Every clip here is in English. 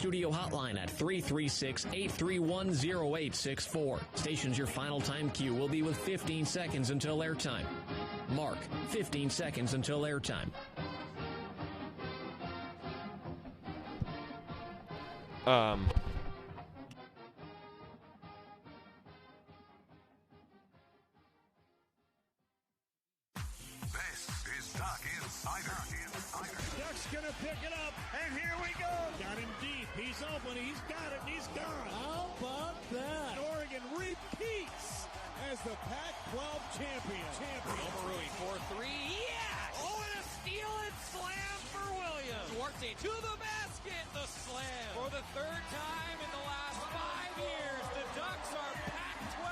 studio hotline at 336-831-0864. Stations your final time cue will be with 15 seconds until airtime. Mark, 15 seconds until airtime. This is Duck Insider. Duck's gonna pick it up, and here we go. Got him deep. He's open. He's got it. He's gone. How about that? Oregon repeats as the Pac-12 champion. Omarui for three. Yes! Oh, and a steal and slam for Williams. Duarte to the basket. The slam. For the third time in the last 5 years, the Ducks are Pac-12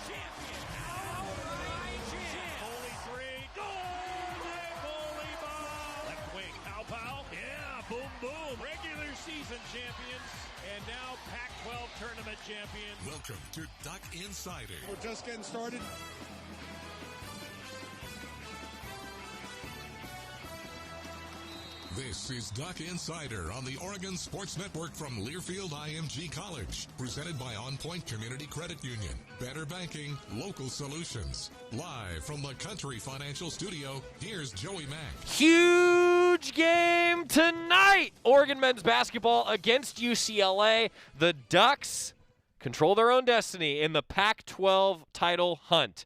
champions. Outright champ. Holy three. Golden volleyball. Left wing. Pow. Yeah, boom, boom. Regular season champions. And now Pac-12 tournament champions. Welcome to Duck Insider. We're just getting started. This is Duck Insider on the Oregon Sports Network from Learfield IMG College. Presented by On Point Community Credit Union. Better banking, local solutions. Live from the Country Financial Studio, here's Joey Mack. Huge game tonight. Oregon men's basketball against UCLA. The Ducks control their own destiny in the Pac-12 title hunt.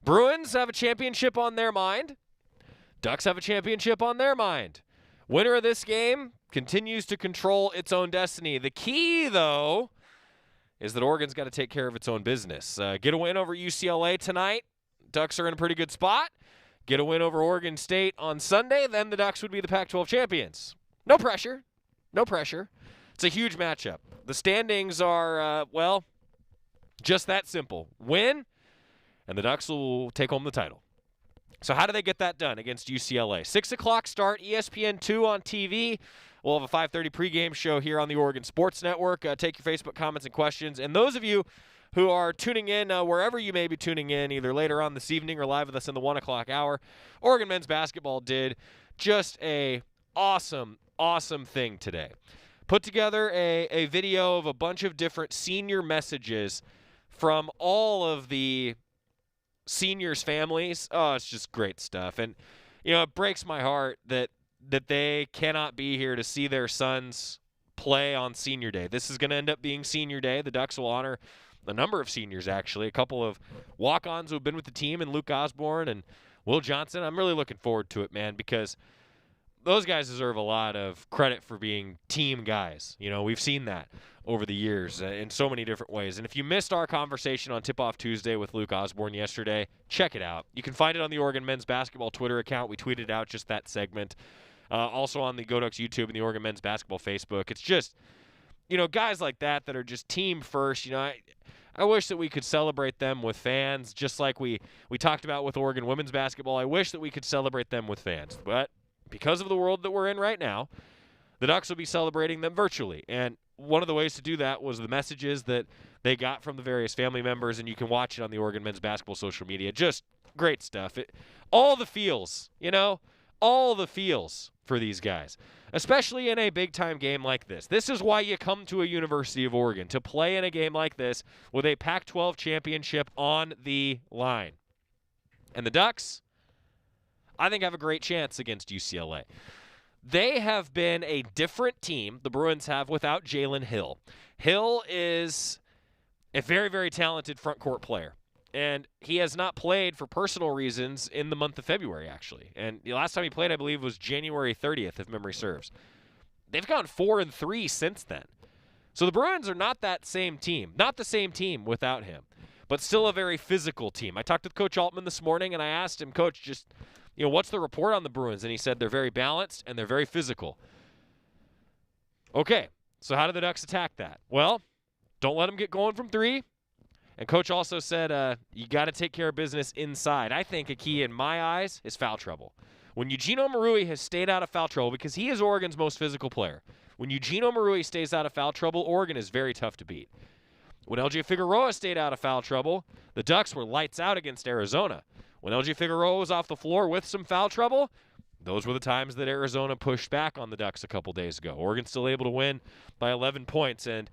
Bruins have a championship on their mind. Ducks have a championship on their mind. Winner of this game continues to control its own destiny. The key, though, is that Oregon's got to take care of its own business. Get a win over UCLA tonight. Ducks are in a pretty good spot. Get a win over Oregon State on Sunday, then the Ducks would be the Pac-12 champions. No pressure. No pressure. It's a huge matchup. The standings are, just that simple. Win, and the Ducks will take home the title. So how do they get that done against UCLA? 6 o'clock start, ESPN2 on TV. We'll have a 5:30 pregame show here on the Oregon Sports Network. Take your Facebook comments and questions. And those of you who are tuning in, wherever you may be tuning in, either later on this evening or live with us in the 1 o'clock hour, Oregon men's basketball did just a awesome thing today. Put together a video of a bunch of different senior messages from all of the seniors' families. Oh, it's just great stuff. And, it breaks my heart that they cannot be here to see their sons play on senior day. This is going to end up being senior day. The Ducks will honor a number of seniors, actually. A couple of walk-ons who have been with the team, and Luke Osborne and Will Johnson. I'm really looking forward to it, man, because those guys deserve a lot of credit for being team guys. We've seen that over the years in so many different ways. And if you missed our conversation on Tip-Off Tuesday with Luke Osborne yesterday, check it out. You can find it on the Oregon men's basketball Twitter account. We tweeted out just that segment. Also on the Go Ducks YouTube and the Oregon men's basketball Facebook. It's just, guys like that are just team first. I wish that we could celebrate them with fans, just like we talked about with Oregon women's basketball. I wish that we could celebrate them with fans. But because of the world that we're in right now, the Ducks will be celebrating them virtually. And one of the ways to do that was the messages that they got from the various family members, and you can watch it on the Oregon men's basketball social media. Just great stuff. All the feels, all the feels for these guys, especially in a big-time game like this. This is why you come to a University of Oregon, to play in a game like this with a Pac-12 championship on the line. And the Ducks, I think, have a great chance against UCLA. They have been a different team, the Bruins have, without Jalen Hill. Hill is a very, very talented front court player. And he has not played for personal reasons in the month of February, actually. And the last time he played, I believe, was January 30th, if memory serves. They've gone 4-3 since then. So the Bruins are not that same team. Not the same team without him, but still a very physical team. I talked with Coach Altman this morning, and I asked him, Coach, just, what's the report on the Bruins? And he said they're very balanced and they're very physical. Okay, so how do the Ducks attack that? Well, don't let them get going from three. And Coach also said you got to take care of business inside. I think a key in my eyes is foul trouble. When Eugene Omarui has stayed out of foul trouble, because he is Oregon's most physical player, when Eugene Omarui stays out of foul trouble, Oregon is very tough to beat. When LJ Figueroa stayed out of foul trouble, the Ducks were lights out against Arizona. When LJ Figueroa was off the floor with some foul trouble, those were the times that Arizona pushed back on the Ducks a couple days ago. Oregon's still able to win by 11 points, and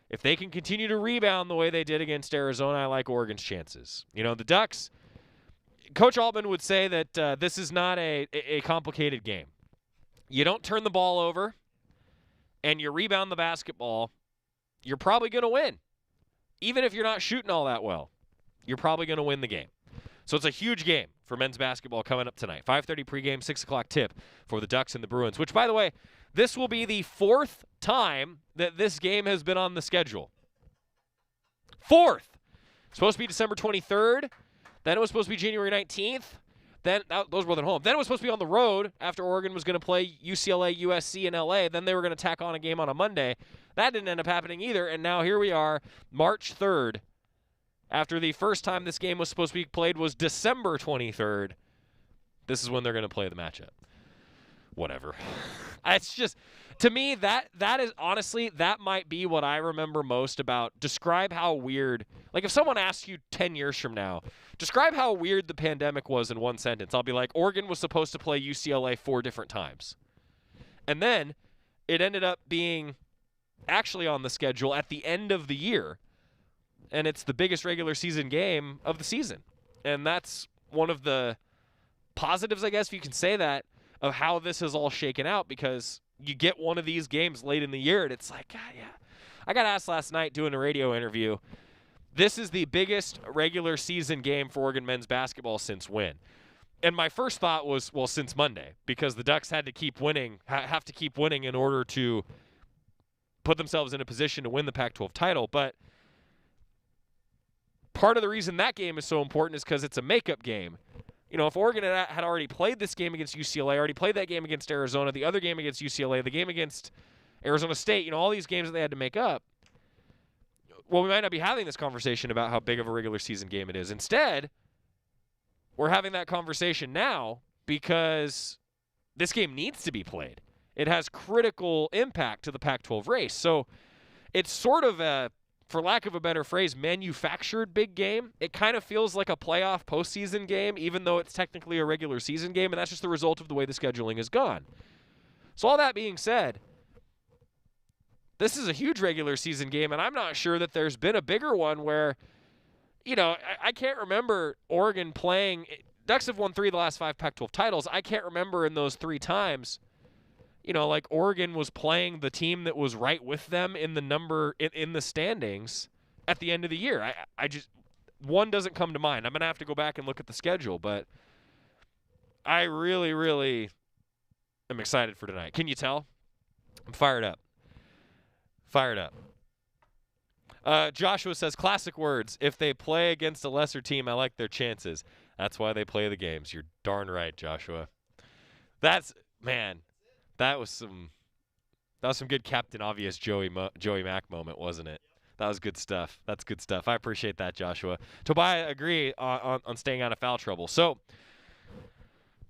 if they can continue to rebound the way they did against Arizona, I like Oregon's chances. You know, the Ducks, Coach Altman would say that this is not a complicated game. You don't turn the ball over and you rebound the basketball, you're probably going to win. Even if you're not shooting all that well, you're probably going to win the game. So it's a huge game for men's basketball coming up tonight. 5:30 pregame, 6 o'clock tip for the Ducks and the Bruins, which, by the way, this will be the 4th time that this game has been on the schedule. 4th. It's supposed to be December 23rd. Then it was supposed to be January 19th. Then those were at home. Then it was supposed to be on the road after Oregon was going to play UCLA, USC, and LA. Then they were going to tack on a game on a Monday. That didn't end up happening either. And now here we are, March 3rd. After the first time this game was supposed to be played was December 23rd. This is when they're going to play the matchup. Whatever. It's just, to me, that is honestly, that might be what I remember most about. Describe how weird, like if someone asks you 10 years from now, describe how weird the pandemic was in one sentence. I'll be like, Oregon was supposed to play UCLA 4 different times. And then it ended up being actually on the schedule at the end of the year. And it's the biggest regular season game of the season. And that's one of the positives, I guess, if you can say that, of how this is all shaken out, because you get one of these games late in the year, and it's like, God, yeah. I got asked last night doing a radio interview, this is the biggest regular season game for Oregon men's basketball since when? And my first thought was, well, since Monday, because the Ducks had to keep winning, have to keep winning in order to put themselves in a position to win the Pac-12 title. But part of the reason that game is so important is because it's a makeup game. You know, if Oregon had already played this game against UCLA, already played that game against Arizona, the other game against UCLA, the game against Arizona State, you know, all these games that they had to make up, well, we might not be having this conversation about how big of a regular season game it is. Instead, we're having that conversation now because this game needs to be played. It has critical impact to the Pac-12 race. So it's sort of a, for lack of a better phrase, manufactured big game. It kind of feels like a playoff postseason game, even though it's technically a regular season game, and that's just the result of the way the scheduling has gone. So all that being said, this is a huge regular season game, and I'm not sure that there's been a bigger one where, you know, I can't remember Oregon playing. Ducks have won 3 of the last 5 Pac-12 titles. I can't remember in those 3 times, you know, like Oregon was playing the team that was right with them in the number in the standings at the end of the year. I just, one doesn't come to mind. I'm going to have to go back and look at the schedule, but I really, really am excited for tonight. Can you tell? I'm fired up. Fired up. Joshua says, classic words. If they play against a lesser team, I like their chances. That's why they play the games. You're darn right, Joshua. That's, man, that was some good Captain Obvious Joey Mack moment, wasn't it? That was good stuff. That's good stuff. I appreciate that, Joshua. Tobiah, agree on staying out of foul trouble. So,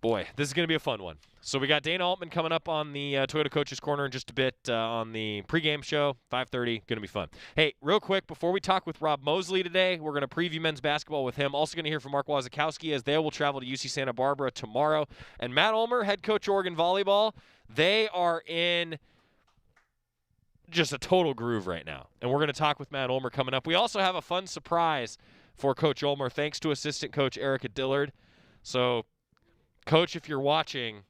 boy, this is going to be a fun one. So we got Dana Altman coming up on the Toyota Coaches Corner in just a bit on the pregame show, 5:30. Going to be fun. Hey, real quick, before we talk with Rob Moseley today, we're going to preview men's basketball with him. Also going to hear from Mark Wasikowski as they will travel to UC Santa Barbara tomorrow. And Matt Ulmer, head coach Oregon volleyball, they are in just a total groove right now. And we're going to talk with Matt Ulmer coming up. We also have a fun surprise for Coach Ulmer, thanks to assistant coach Erica Dillard. So, Coach, if you're watching,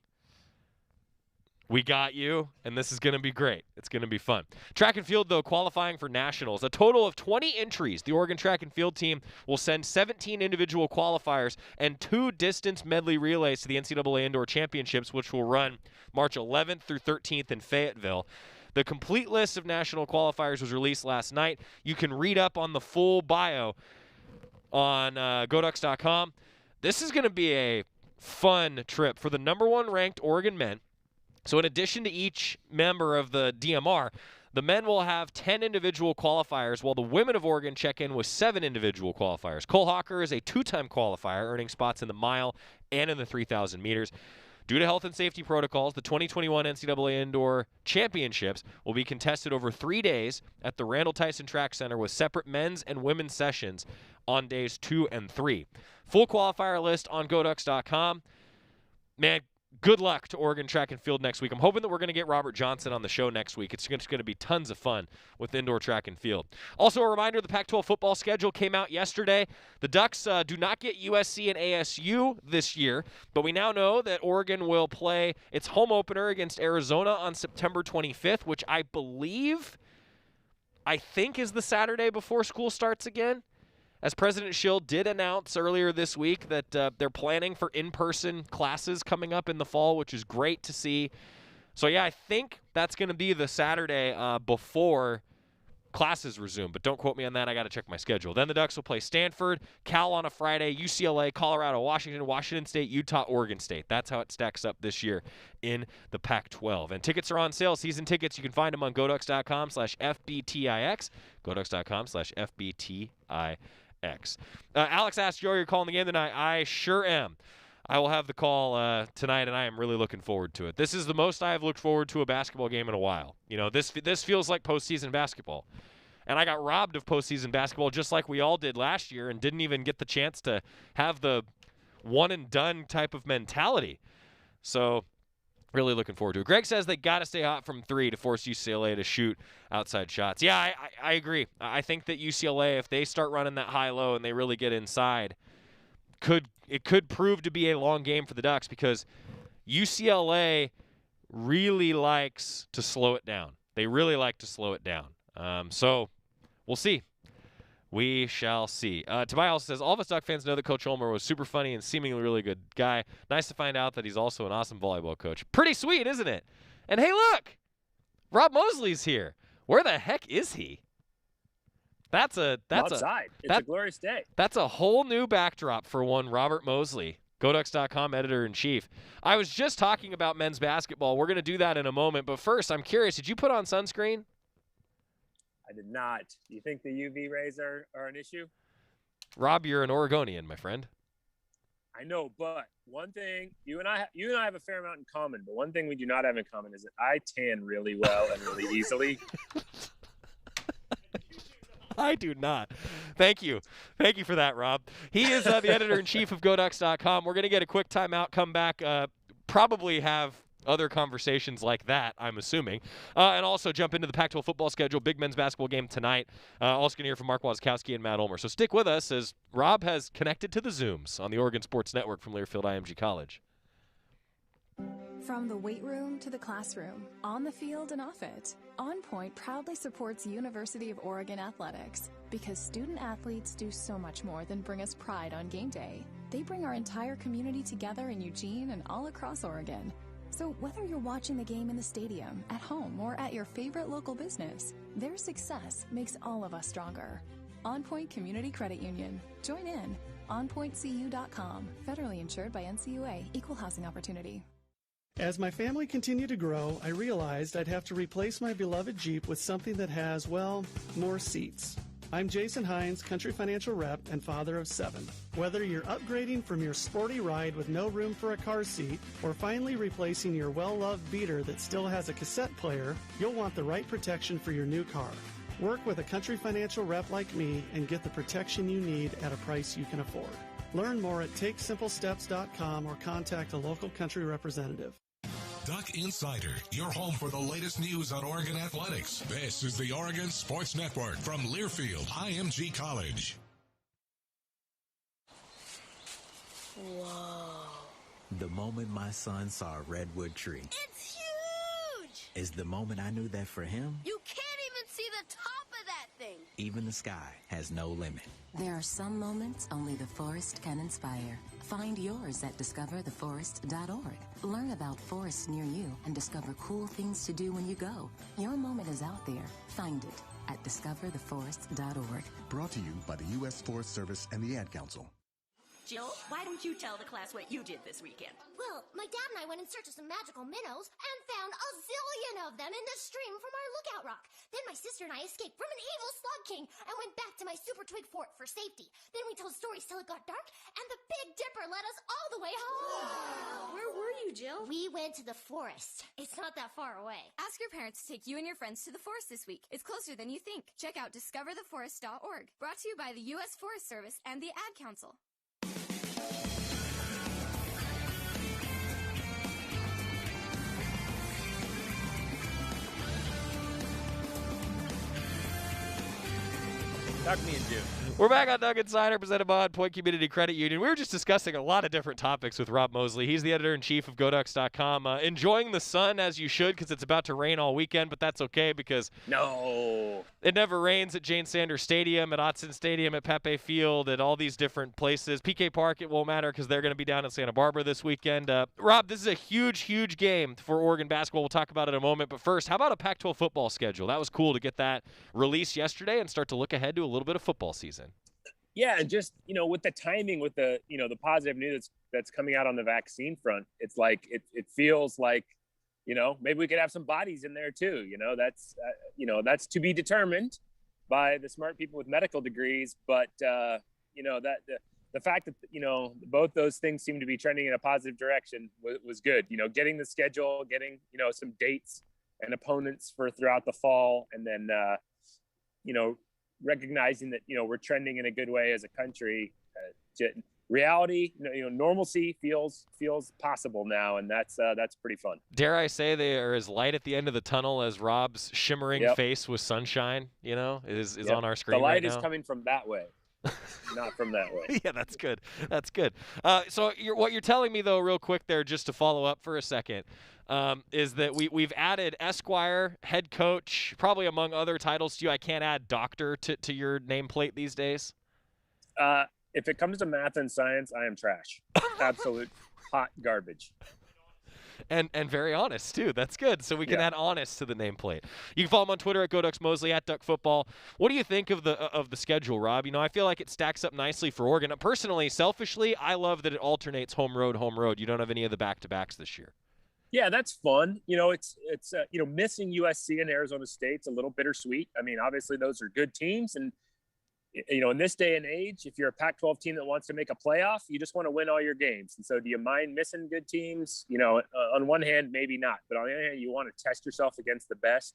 we got you, and this is going to be great. It's going to be fun. Track and field, though, qualifying for nationals. A total of 20 entries. The Oregon track and field team will send 17 individual qualifiers and 2 distance medley relays to the NCAA Indoor Championships, which will run March 11th through 13th in Fayetteville. The complete list of national qualifiers was released last night. You can read up on the full bio on GoDucks.com. This is going to be a fun trip for the number 1 ranked Oregon men. So in addition to each member of the DMR, the men will have 10 individual qualifiers, while the women of Oregon check in with 7 individual qualifiers. Cole Hawker is a 2-time qualifier, earning spots in the mile and in the 3,000 meters. Due to health and safety protocols, the 2021 NCAA Indoor Championships will be contested over 3 days at the Randall Tyson Track Center with separate men's and women's sessions on days 2 and 3. Full qualifier list on GoDucks.com. Man, good luck to Oregon track and field next week. I'm hoping that we're going to get Robert Johnson on the show next week. It's going to be tons of fun with indoor track and field. Also, a reminder, the Pac-12 football schedule came out yesterday. The Ducks do not get USC and ASU this year, but we now know that Oregon will play its home opener against Arizona on September 25th, which I think is the Saturday before school starts again. As President Schill did announce earlier this week that they're planning for in-person classes coming up in the fall, which is great to see. So, yeah, I think that's going to be the Saturday before classes resume. But don't quote me on that. I got to check my schedule. Then the Ducks will play Stanford, Cal on a Friday, UCLA, Colorado, Washington State, Utah, Oregon State. That's how it stacks up this year in the Pac-12. And tickets are on sale. Season tickets, you can find them on GoDucks.com/FBTIX. GoDucks.com/FBTIX. Alex asked Joe, you're calling the game tonight. I sure am. I will have the call tonight, and I am really looking forward to it. This is the most I have looked forward to a basketball game in a while. You know, this feels like postseason basketball. And I got robbed of postseason basketball just like we all did last year and didn't even get the chance to have the one-and-done type of mentality. So really looking forward to it. Greg says they got to stay hot from three to force UCLA to shoot outside shots. Yeah, I agree. I think that UCLA, if they start running that high-low and they really get inside, it could prove to be a long game for the Ducks because UCLA really likes to slow it down. They really like to slow it down. So we'll see. We shall see. Tobias also says, all of us Duck fans know that Coach Ulmer was super funny and seemingly really good guy. Nice to find out that he's also an awesome volleyball coach. Pretty sweet, isn't it? And hey, look! Rob Moseley's here. Where the heck is he? That's outside. It's a glorious day. That's a whole new backdrop for one Robert Moseley, GoDucks.com editor-in-chief. I was just talking about men's basketball. We're going to do that in a moment. But first, I'm curious, did you put on sunscreen? I did not. Do you think the UV rays are an issue? Rob, you're an Oregonian, my friend. I know, but one thing, you and I have a fair amount in common, but one thing we do not have in common is that I tan really well and really easily. I do not. Thank you. Thank you for that, Rob. He is the editor-in-chief of GoDucks.com. We're going to get a quick timeout, come back, probably have other conversations like that, I'm assuming. And also jump into the Pac-12 football schedule. Big men's basketball game tonight. Also going to hear from Mark Wasikowski and Matt Ulmer. So stick with us as Rob has connected to the Zooms on the Oregon Sports Network from Learfield IMG College. From the weight room to the classroom, on the field and off it, On Point proudly supports University of Oregon athletics because student athletes do so much more than bring us pride on game day. They bring our entire community together in Eugene and all across Oregon. So whether you're watching the game in the stadium, at home, or at your favorite local business, their success makes all of us stronger. On Point Community Credit Union. Join in. OnPointCU.com. Federally insured by NCUA. Equal housing opportunity. As my family continued to grow, I realized I'd have to replace my beloved Jeep with something that has, well, more seats. I'm Jason Hines, Country Financial Rep and father of 7. Whether you're upgrading from your sporty ride with no room for a car seat or finally replacing your well-loved beater that still has a cassette player, you'll want the right protection for your new car. Work with a Country Financial Rep like me and get the protection you need at a price you can afford. Learn more at TakeSimpleSteps.com or contact a local Country representative. Duck Insider, your home for the latest news on Oregon athletics. This is the Oregon Sports Network from Learfield IMG College. Whoa. The moment my son saw a redwood tree. It's huge! Is the moment I knew that for him, you can't even see the top of that thing. Even the sky has no limit. There are some moments only the forest can inspire. Find yours at discovertheforest.org. Learn about forests near you and discover cool things to do when you go. Your moment is out there. Find it at discovertheforest.org. Brought to you by the U.S. Forest Service and the Ad Council. Jill, why don't you tell the class what you did this weekend? Well, my dad and I went in search of some magical minnows and found a zillion of them in the stream from our lookout rock. Then my sister and I escaped from an evil slug king and went back to my super twig fort for safety. Then we told stories till it got dark, and the Big Dipper led us all the way home. Wow. Where were you, Jill? We went to the forest. It's not that far away. Ask your parents to take you and your friends to the forest this week. It's closer than you think. Check out discovertheforest.org. Brought to you by the U.S. Forest Service and the Ad Council. Talk to me in June. We're back on Duck Insider, presented by On Point Community Credit Union. We were just discussing a lot of different topics with Rob Moseley. He's the editor-in-chief of GoDucks.com. Enjoying the sun, as you should, because it's about to rain all weekend, but that's okay because it never rains at Jane Sanders Stadium, at Autzen Stadium, at Pepe Field, at all these different places. PK Park, it won't matter because they're going to be down in Santa Barbara this weekend. Rob, this is a huge, huge game for Oregon basketball. We'll talk about it in a moment. But first, how about a Pac-12 football schedule? That was cool to get that released yesterday and start to look ahead to a little bit of football season. Yeah, and just, with the timing, with the, the positive news that's coming out on the vaccine front, it's like, it feels like, maybe we could have some bodies in there too. That's to be determined by the smart people with medical degrees. But, that the fact that, both those things seem to be trending in a positive direction was good. Getting the schedule, getting, some dates and opponents for throughout the fall. And then, recognizing that, we're trending in a good way as a country. Reality, normalcy feels possible now, and that's pretty fun. Dare I say they are as light at the end of the tunnel as Rob's shimmering face with sunshine, is on our screen. The light right is now. Coming from that way. Not from that way. Yeah, that's good. That's good. So what you're telling me, though, real quick there, just to follow up for a second, is that we've added Esquire, head coach, probably among other titles to you. I can't add doctor to your nameplate these days. If it comes to math and science, I am trash. Absolute hot garbage. And very honest, too. That's good. So we can add honest to the nameplate. You can follow him on Twitter at GoDucksMoseley, at DuckFootball. What do you think of the schedule, Rob? I feel like it stacks up nicely for Oregon. Personally, selfishly, I love that it alternates home road, home road. You don't have any of the back-to-backs this year. Yeah, that's fun. It's missing USC and Arizona State's a little bittersweet. I mean, obviously those are good teams, and in this day and age, if you're a Pac-12 team that wants to make a playoff, you just want to win all your games. And so do you mind missing good teams? On one hand, maybe not, but on the other hand, you want to test yourself against the best.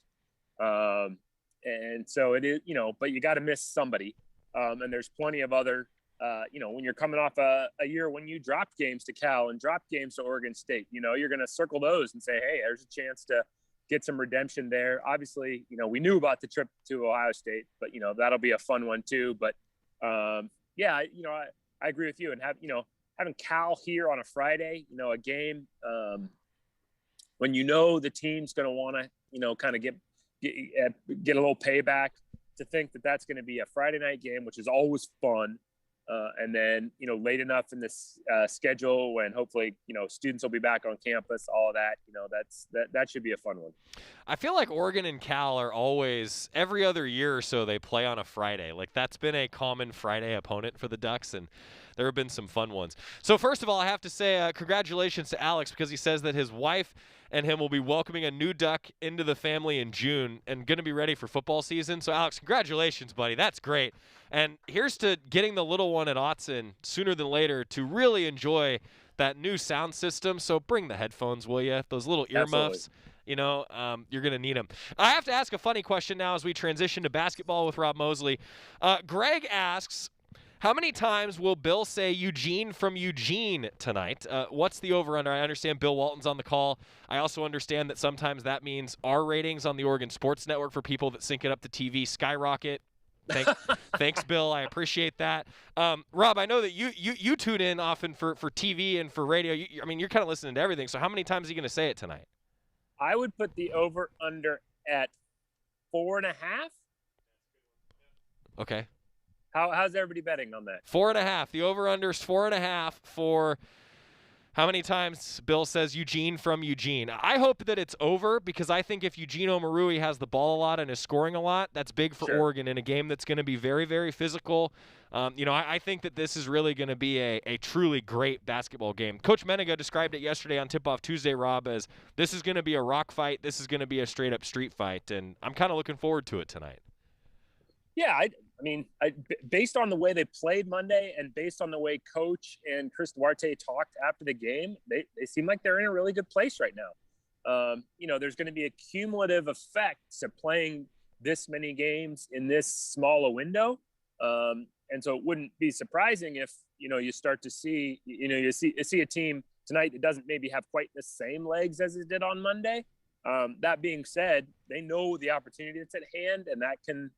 And so it is, but you got to miss somebody. And there's plenty of other, when you're coming off a year when you dropped games to Cal and dropped games to Oregon State, you're going to circle those and say, hey, there's a chance to get some redemption there. Obviously, we knew about the trip to Ohio State, but, that'll be a fun one too. But I agree with you, and having Cal here on a Friday, a game when the team's going to want to, kind of get a little payback, to think that that's going to be a Friday night game, which is always fun. And then, late enough in this schedule when hopefully, students will be back on campus, all of that, that should be a fun one. I feel like Oregon and Cal are always, every other year or so, they play on a Friday. Like, that's been a common Friday opponent for the Ducks, and there have been some fun ones. So first of all, I have to say congratulations to Alex, because he says that his wife and him will be welcoming a new Duck into the family in June and going to be ready for football season. So, Alex, congratulations, buddy. That's great. And here's to getting the little one at Autzen sooner than later to really enjoy that new sound system. So bring the headphones, will you? Those little earmuffs. You're going to need them. I have to ask a funny question now as we transition to basketball with Rob Moseley. Greg asks, how many times will Bill say Eugene from Eugene tonight? What's the over-under? I understand Bill Walton's on the call. I also understand that sometimes that means our ratings on the Oregon Sports Network for people that sync it up to TV skyrocket. Thanks, Bill. I appreciate that. Rob, I know that you tune in often for TV and for radio. You're kind of listening to everything. So how many times are you going to say it tonight? I would put the over-under at 4.5. Okay. How's everybody betting on that? 4.5. The over-under is 4.5 for how many times Bill says Eugene from Eugene. I hope that it's over, because I think if Eugene Omarui has the ball a lot and is scoring a lot, that's big for Oregon in a game that's going to be very, very physical. I think that this is really going to be a truly great basketball game. Coach Menega described it yesterday on Tip-Off Tuesday, Rob, as this is going to be a rock fight. This is going to be a straight-up street fight, and I'm kind of looking forward to it tonight. Yeah, based on the way they played Monday and based on the way Coach and Chris Duarte talked after the game, they seem like they're in a really good place right now. There's going to be a cumulative effect to playing this many games in this small a window. And so it wouldn't be surprising if, you start to see, you see a team tonight that doesn't maybe have quite the same legs as it did on Monday. That being said, they know the opportunity that's at hand, and that can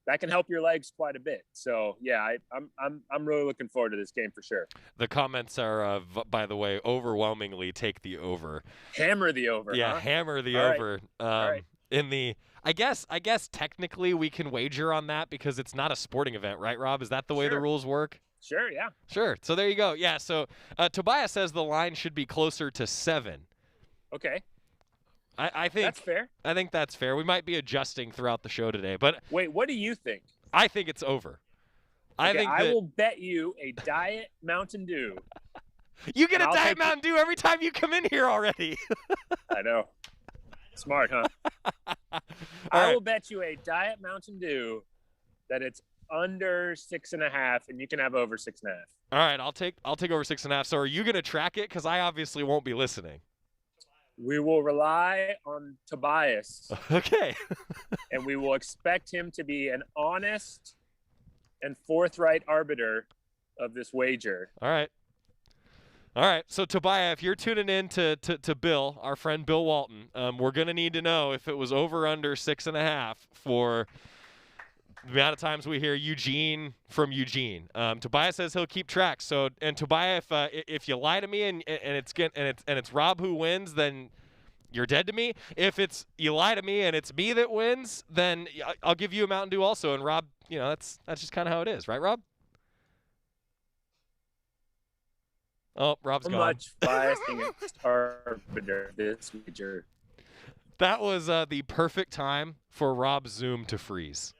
that can help your legs quite a bit. So yeah, I'm really looking forward to this game for sure. The comments are, by the way, overwhelmingly take the over. Hammer the over. Yeah, huh? hammer the All over. right. In the, I guess technically we can wager on that because it's not a sporting event, right, Rob? Is that the way the rules work? Sure. Yeah. Sure. So there you go. Yeah. So Tobias says the line should be closer to 7. Okay. I think that's fair. I think that's fair. We might be adjusting throughout the show today, but wait, what do you think? I think it's over. Okay, I will bet you a Diet Mountain Dew. You get a Diet Mountain Dew every time you come in here already. I know. Smart, huh? I will bet you a Diet Mountain Dew that it's under 6.5, and you can have over 6.5. All right, I'll take over 6.5. So are you going to track it? Because I obviously won't be listening. We will rely on Tobias. Okay. And we will expect him to be an honest and forthright arbiter of this wager. All right. So, Tobias, if you're tuning in to Bill, our friend Bill Walton, we're going to need to know if it was over under 6.5 for the amount of times we hear Eugene from Eugene. Tobias says he'll keep track. So, and Tobias, if you lie to me and it's Rob who wins, then you're dead to me. If it's you lie to me and it's me that wins, then I'll give you a Mountain Dew also. And Rob, that's just kind of how it is, right, Rob? Oh, Rob's gone. Much biasing arbiter this wager. That was the perfect time for Rob's Zoom to freeze.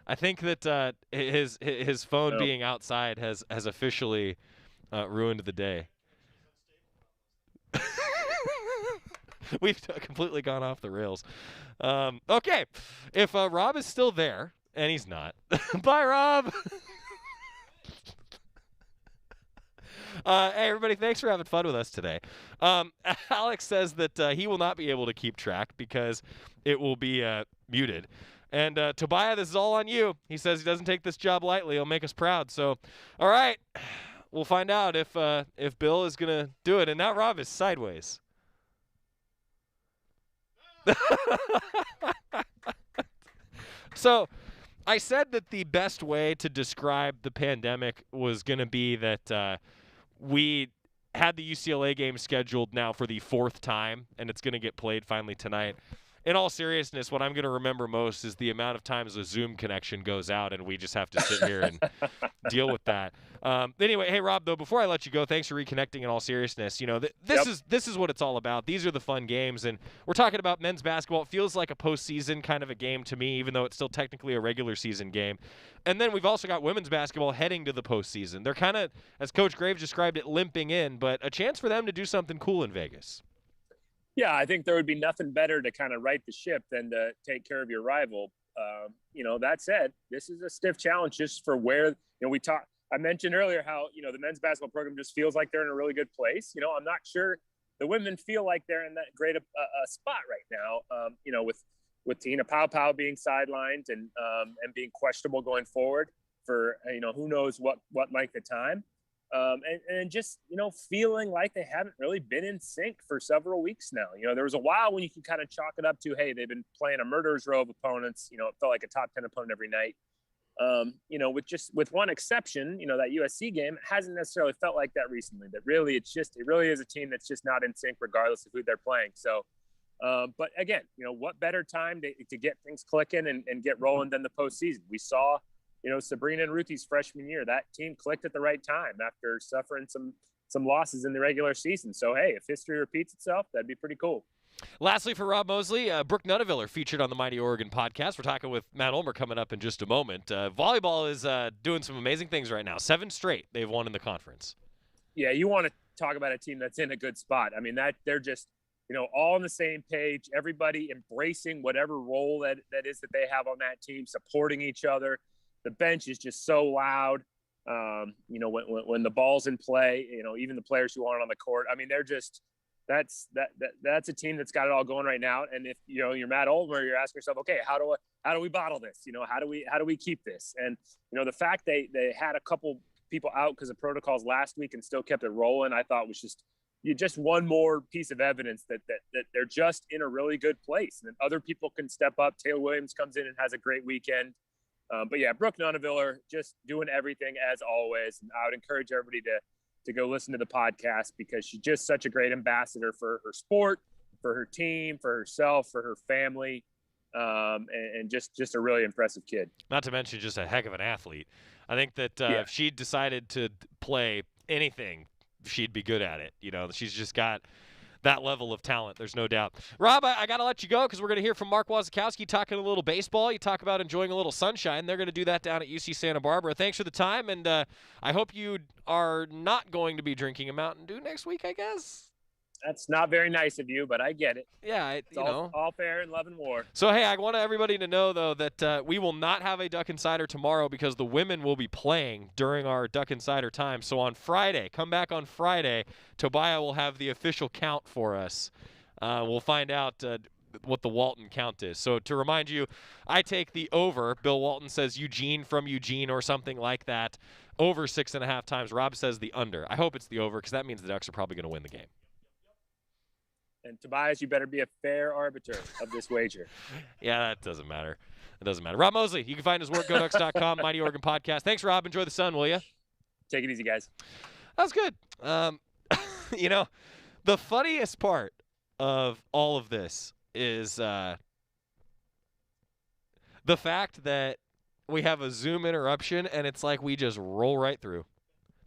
I think that his phone being outside has officially ruined the day. We've completely gone off the rails. Okay, if Rob is still there, and he's not, bye, Rob. Hey, everybody, thanks for having fun with us today. Alex says that he will not be able to keep track because it will be muted. And Tobias, this is all on you. He says he doesn't take this job lightly. He'll make us proud. So, all right, we'll find out if Bill is going to do it. And now Rob is sideways. So I said that the best way to describe the pandemic was going to be that we had the UCLA game scheduled now for the 4th time, and it's going to get played finally tonight. In all seriousness, what I'm going to remember most is the amount of times a Zoom connection goes out, and we just have to sit here and deal with that. Anyway, hey, Rob, though, before I let you go, thanks for reconnecting in all seriousness. This is what it's all about. These are the fun games, and we're talking about men's basketball. It feels like a postseason kind of a game to me, even though it's still technically a regular season game. And then we've also got women's basketball heading to the postseason. They're kind of, as Coach Graves described it, limping in, but a chance for them to do something cool in Vegas. Yeah, I think there would be nothing better to kind of right the ship than to take care of your rival. That said, this is a stiff challenge just for where, I mentioned earlier how, the men's basketball program just feels like they're in a really good place. I'm not sure the women feel like they're in that great a spot right now, with Tina Pow being sidelined and being questionable going forward for, who knows what length of time. And just, feeling like they haven't really been in sync for several weeks now. There was a while when you could kind of chalk it up to, hey, they've been playing a murderer's row of opponents. It felt like a top 10 opponent every night. With one exception, that USC game, it hasn't necessarily felt like that recently. That really, it really is a team that's just not in sync regardless of who they're playing. So, but again, what better time to get things clicking and get rolling than the postseason? We saw, Sabrina and Ruthie's freshman year, that team clicked at the right time after suffering some losses in the regular season. So, hey, if history repeats itself, that'd be pretty cool. Lastly, for Rob Moseley, Brooke Nutteviller featured on the Mighty Oregon podcast. We're talking with Matt Ulmer coming up in just a moment. Volleyball is doing some amazing things right now. 7 straight they've won in the conference. Yeah, you want to talk about a team that's in a good spot. I mean, that they're just, all on the same page, everybody embracing whatever role that is that they have on that team, supporting each other. The bench is just so loud. When the ball's in play, even the players who aren't on the court, I mean, they're just, that's a team that's got it all going right now. And if, you're Matt Ulmer, you're asking yourself, okay, how do we bottle this? How do we keep this? And, the fact they had a couple people out because of protocols last week and still kept it rolling, I thought was just just one more piece of evidence that they're just in a really good place, and then other people can step up. Taylor Williams comes in and has a great weekend. But yeah, Brooke Nuneviller just doing everything as always. And I would encourage everybody to go listen to the podcast, because she's just such a great ambassador for her sport, for her team, for herself, for her family. And just a really impressive kid. Not to mention just a heck of an athlete. I think that if she decided to play anything, she'd be good at it. You know, she's just got that level of talent. There's no doubt. Rob, I got to let you go because we're going to hear from Mark Wasikowski talking a little baseball. You talk about enjoying a little sunshine. They're going to do that down at UC Santa Barbara. Thanks for the time, and I hope you are not going to be drinking a Mountain Dew next week, I guess. That's not very nice of you, but I get it. Yeah, it's all fair in love and war. So, hey, I want everybody to know, though, that we will not have a Duck Insider tomorrow because the women will be playing during our Duck Insider time. So on Friday, come back on Friday, Tobiah will have the official count for us. We'll find out what the Walton count is. So to remind you, I take the over. Bill Walton says Eugene from Eugene or something like that. Over 6.5 times. Rob says the under. I hope it's the over because that means the Ducks are probably going to win the game. And Tobias, you better be a fair arbiter of this wager. Yeah, that doesn't matter. It doesn't matter. Rob Moseley, you can find his work, GoDucks.com, Mighty Oregon Podcast. Thanks, Rob. Enjoy the sun, will you? Take it easy, guys. That was good. You know, the funniest part of all of this is the fact that we have a Zoom interruption, and it's like we just roll right through.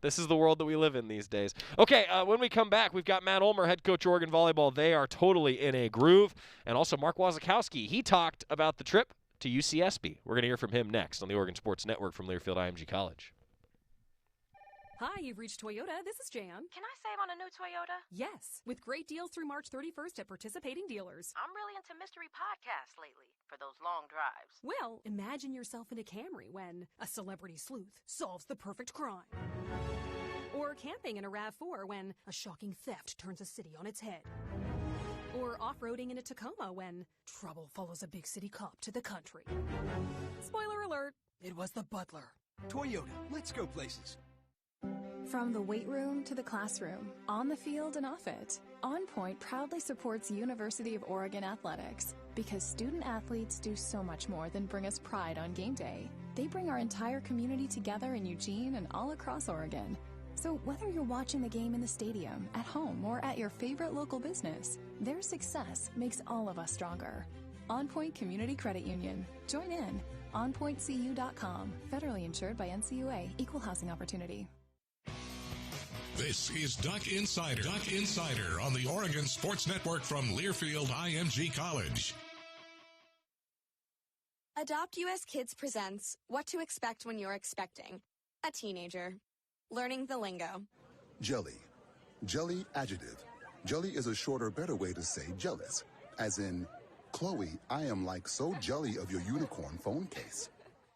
This is the world that we live in these days. Okay, when we come back, we've got Matt Ulmer, head coach Oregon Volleyball. They are totally in a groove. And also Mark Wasikowski. He talked about the trip to UCSB. We're going to hear from him next on the Oregon Sports Network from Learfield IMG College. Hi, you've reached Toyota. This is Jan. Can I save on a new Toyota? Yes, with great deals through March 31st at participating dealers. I'm really into mystery podcasts lately for those long drives. Well, imagine yourself in a Camry when a celebrity sleuth solves the perfect crime. Or camping in a RAV4 when a shocking theft turns a city on its head. Or off-roading in a Tacoma when trouble follows a big city cop to the country. Spoiler alert, it was the butler. Toyota, let's go places. From the weight room to the classroom, on the field and off it, On Point proudly supports University of Oregon athletics because student athletes do so much more than bring us pride on game day. They bring our entire community together in Eugene and all across Oregon. So whether you're watching the game in the stadium, at home, or at your favorite local business, their success makes all of us stronger. On Point Community Credit Union. Join in. OnPointCU.com. Federally insured by NCUA. Equal housing opportunity. This is Duck Insider. Duck Insider on the Oregon Sports Network from Learfield IMG College. Adopt US Kids presents What to Expect When You're Expecting a Teenager. Learning the lingo. Jelly. Jelly adjective. Jelly is a shorter, better way to say jealous. As in, Chloe, I am like so jelly of your unicorn phone case.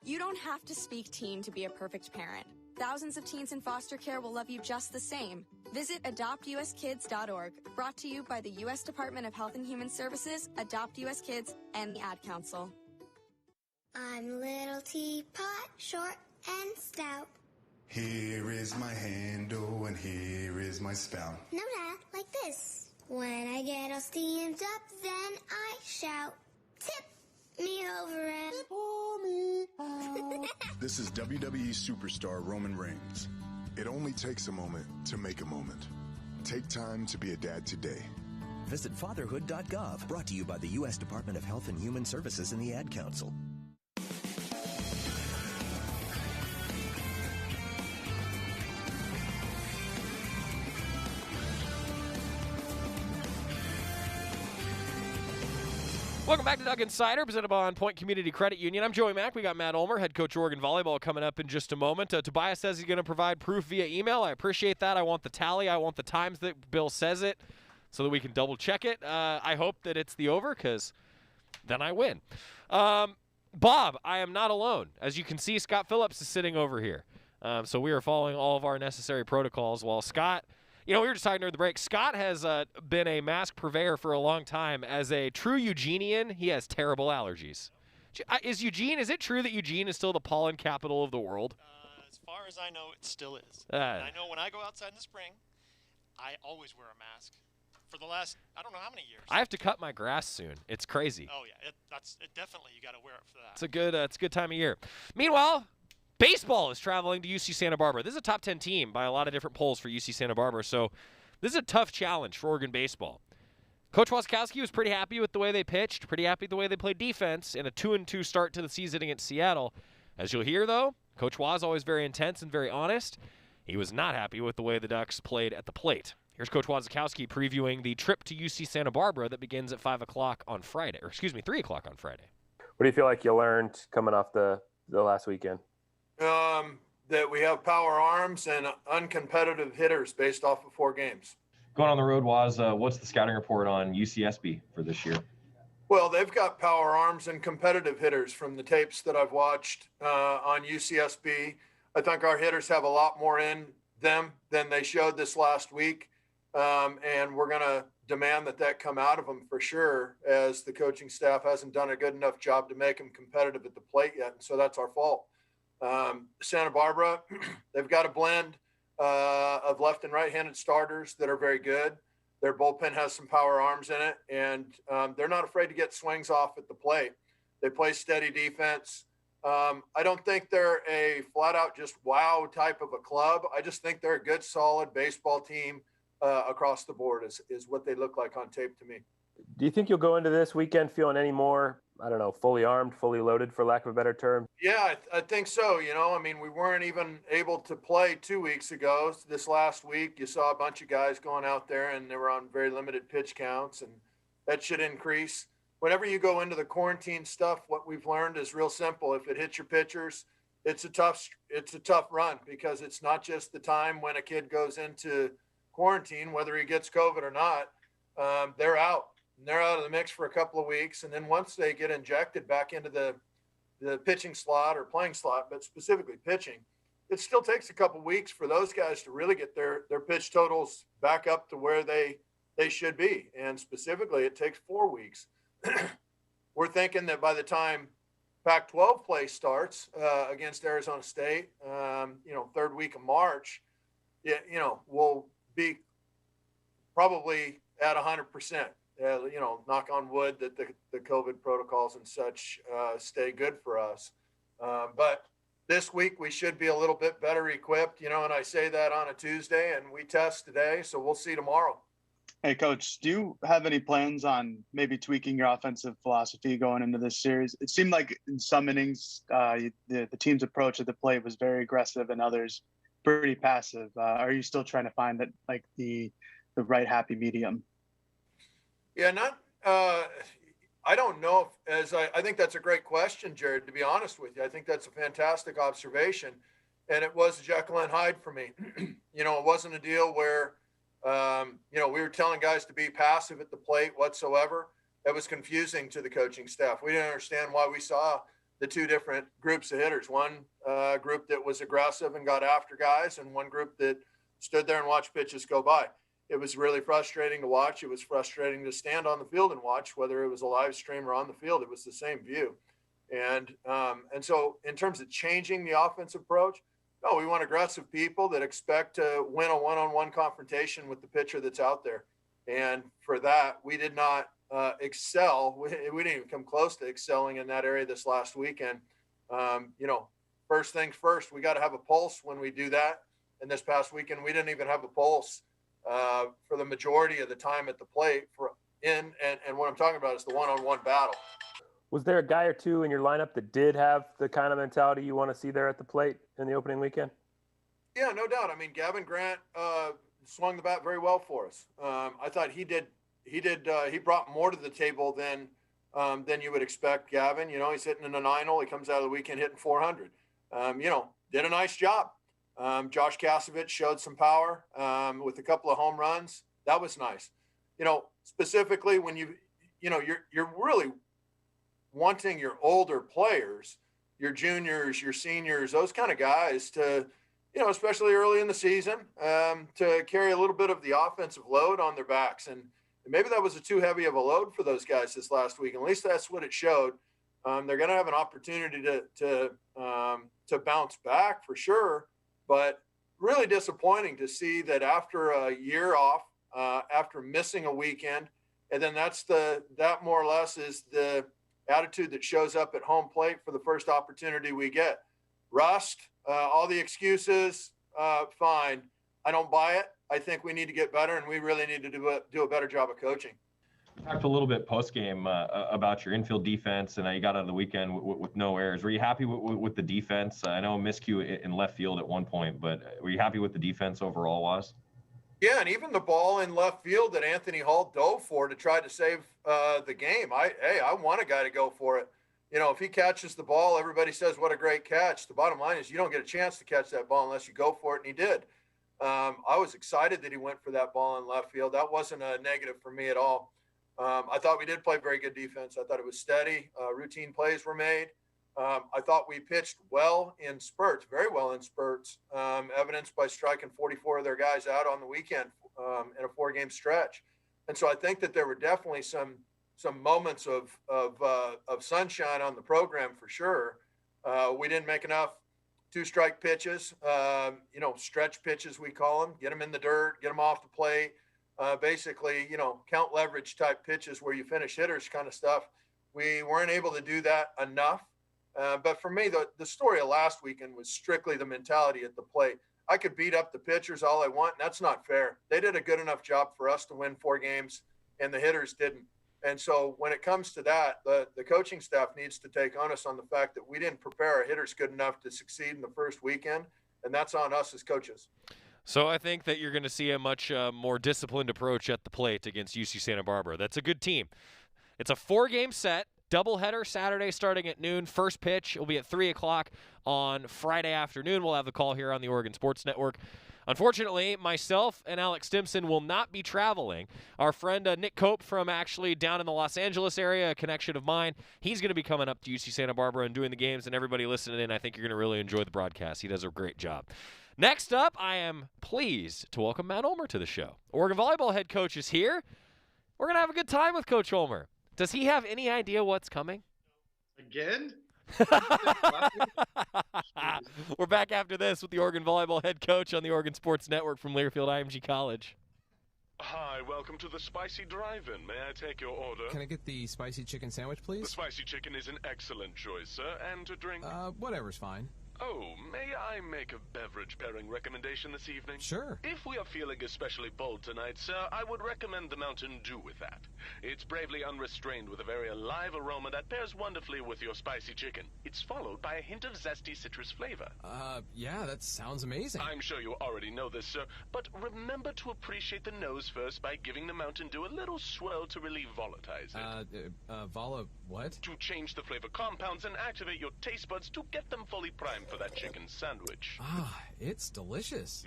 You don't have to speak teen to be a perfect parent. Thousands of teens in foster care will love you just the same. Visit adoptuskids.org. Brought to you by the U.S. Department of Health and Human Services, Adopt US Kids, and the Ad Council. I'm little teapot, short and stout. Here is my handle and here is my spout. No, Dad, like this. When I get all steamed up, then I shout, tip me over and pour me out. This is WWE superstar Roman Reigns. It only takes a moment to make a moment. Take time to be a dad today. Visit fatherhood.gov. Brought to you by the U.S. Department of Health and Human Services and the Ad Council. Welcome back to Duck Insider, presented by On Point Community Credit Union. I'm Joey Mack. We got Matt Ulmer, head coach Oregon Volleyball, coming up in just a moment. Tobias says he's going to provide proof via email. I appreciate that. I want the tally. I want the times that Bill says it so that we can double-check it. I hope that it's the over because then I win. Bob, I am not alone. As you can see, Scott Phillips is sitting over here. So we are following all of our necessary protocols while Scott – you know, we were just talking during the break. Scott has been a mask purveyor for a long time. As a true Eugenian, he has terrible allergies. Is it true that Eugene is still the pollen capital of the world? As far as I know, it still is. And I know when I go outside in the spring, I always wear a mask for the last, I don't know how many years. I have to cut my grass soon. It's crazy. Oh, yeah. Definitely you got to wear it for that. It's a good time of year. Meanwhile, baseball is traveling to UC Santa Barbara. This is a top 10 team by a lot of different polls for UC Santa Barbara, so this is a tough challenge for Oregon baseball. Coach Wasikowski was pretty happy with the way they pitched, pretty happy with the way they played defense in a 2-2 start to the season against Seattle. As you'll hear, though, Coach Waz always very intense and very honest. He was not happy with the way the Ducks played at the plate. Here's Coach Wasikowski previewing the trip to UC Santa Barbara that begins at 5 o'clock on Friday, 3 o'clock on Friday. What do you feel like you learned coming off the last weekend? That we have power arms and uncompetitive hitters based off of 4 games. Going on the road, Waz, what's the scouting report on UCSB for this year? Well, they've got power arms and competitive hitters from the tapes that I've watched on UCSB. I think our hitters have a lot more in them than they showed this last week, and we're going to demand that come out of them for sure, as the coaching staff hasn't done a good enough job to make them competitive at the plate yet, and so that's our fault. Santa Barbara, they've got a blend of left and right-handed starters that are very good. Their bullpen has some power arms in it, and they're not afraid to get swings off at the plate. They play steady defense. I don't think they're a flat-out just wow type of a club. I just think they're a good, solid baseball team across the board is what they look like on tape to me. Do you think you'll go into this weekend feeling any more, I don't know, fully armed, fully loaded, for lack of a better term? Yeah, I think so. I mean, we weren't even able to play 2 weeks ago. This last week, you saw a bunch of guys going out there, and they were on very limited pitch counts, and that should increase. Whenever you go into the quarantine stuff, what we've learned is real simple. If it hits your pitchers, it's a tough run, because it's not just the time when a kid goes into quarantine, whether he gets COVID or not, they're out. And they're out of the mix for a couple of weeks. And then once they get injected back into the pitching slot or playing slot, but specifically pitching, it still takes a couple of weeks for those guys to really get their pitch totals back up to where they should be. And specifically, it takes 4 weeks. We're thinking that by the time Pac-12 play starts against Arizona State, third week of March, we'll be probably at 100%. Knock on wood that the COVID protocols and such stay good for us. But this week we should be a little bit better equipped, and I say that on a Tuesday, and we test today, so we'll see tomorrow. Hey, Coach, do you have any plans on maybe tweaking your offensive philosophy going into this series? It seemed like in some innings, the team's approach at the plate was very aggressive and others pretty passive. Are you still trying to find that, like, the right happy medium? Yeah, I don't know I think that's a great question, Jared, to be honest with you. I think that's a fantastic observation. And it was Jekyll and Hyde for me. It wasn't a deal where, we were telling guys to be passive at the plate whatsoever. That was confusing to the coaching staff. We didn't understand why we saw the two different groups of hitters. One group that was aggressive and got after guys, and one group that stood there and watched pitches go by. It was really frustrating to watch. It was frustrating to stand on the field and watch, whether it was a live stream or on the field. It was the same view. And so in terms of changing the offensive approach, no, we want aggressive people that expect to win a one-on-one confrontation with the pitcher that's out there. And for that, we did not excel. We didn't even come close to excelling in that area this last weekend. First things first, we got to have a pulse when we do that. And this past weekend, we didn't even have a pulse for the majority of the time at the plate and what I'm talking about is the one-on-one battle. Was there a guy or two in your lineup that did have the kind of mentality you want to see there at the plate in the opening weekend? Yeah, no doubt. I mean, Gavin Grant swung the bat very well for us. I thought he brought more to the table than you would expect. Gavin, he's hitting in a 9-hole. He comes out of the weekend hitting 400. Did a nice job. Josh Kasevich showed some power with a couple of home runs. That was nice. Specifically when you're really wanting your older players, your juniors, your seniors, those kind of guys to, especially early in the season, to carry a little bit of the offensive load on their backs. And maybe that was too heavy of a load for those guys this last week. At least that's what it showed. They're going to have an opportunity to bounce back for sure. But really disappointing to see that after a year off, after missing a weekend, and then that more or less is the attitude that shows up at home plate for the first opportunity we get. Rust, all the excuses, fine. I don't buy it. I think we need to get better, and we really need to do a better job of coaching. You talked a little bit post-game about your infield defense, and you got out of the weekend with no errors. Were you happy with the defense? I know a miscue in left field at one point, but were you happy with the defense overall, Was? Yeah, and even the ball in left field that Anthony Hall dove for to try to save the game. I want a guy to go for it. You know, if he catches the ball, everybody says, what a great catch. The bottom line is you don't get a chance to catch that ball unless you go for it, and he did. I was excited that he went for that ball in left field. That wasn't a negative for me at all. I thought we did play very good defense. I thought it was steady. Routine plays were made. I thought we pitched well in spurts, very well in spurts, evidenced by striking 44 of their guys out on the weekend in a 4-game stretch. And so I think that there were definitely some moments of sunshine on the program for sure. We didn't make enough 2-strike pitches, stretch pitches we call them, get them in the dirt, get them off the plate. Basically, count leverage type pitches where you finish hitters kind of stuff. We weren't able to do that enough. But for me, the story of last weekend was strictly the mentality at the plate. I could beat up the pitchers all I want, and that's not fair. They did a good enough job for us to win 4 games, and the hitters didn't. And so when it comes to that, the coaching staff needs to take onus on the fact that we didn't prepare our hitters good enough to succeed in the first weekend, and that's on us as coaches. So I think that you're going to see a much more disciplined approach at the plate against UC Santa Barbara. That's a good team. It's a 4-game set. Doubleheader Saturday starting at noon. First pitch will be at 3 o'clock on Friday afternoon. We'll have the call here on the Oregon Sports Network. Unfortunately, myself and Alex Stimson will not be traveling. Our friend Nick Cope from actually down in the Los Angeles area, a connection of mine, he's going to be coming up to UC Santa Barbara and doing the games, and everybody listening in, I think you're going to really enjoy the broadcast. He does a great job. Next up, I am pleased to welcome Matt Ulmer to the show. Oregon volleyball head coach is here. We're going to have a good time with Coach Ulmer. Does he have any idea what's coming? Again? We're back after this with the Oregon volleyball head coach on the Oregon Sports Network from Learfield IMG College. Hi, welcome to the Spicy Drive-In. May I take your order? Can I get the spicy chicken sandwich, please? The spicy chicken is an excellent choice, sir. And to drink? Whatever's fine. Oh, may I make a beverage pairing recommendation this evening? Sure. If we are feeling especially bold tonight, sir, I would recommend the Mountain Dew with that. It's bravely unrestrained with a very alive aroma that pairs wonderfully with your spicy chicken. It's followed by a hint of zesty citrus flavor. Yeah, that sounds amazing. I'm sure you already know this, sir, but remember to appreciate the nose first by giving the Mountain Dew a little swirl to relieve volatilize it. What? To change the flavor compounds and activate your taste buds to get them fully primed for that chicken sandwich. It's delicious.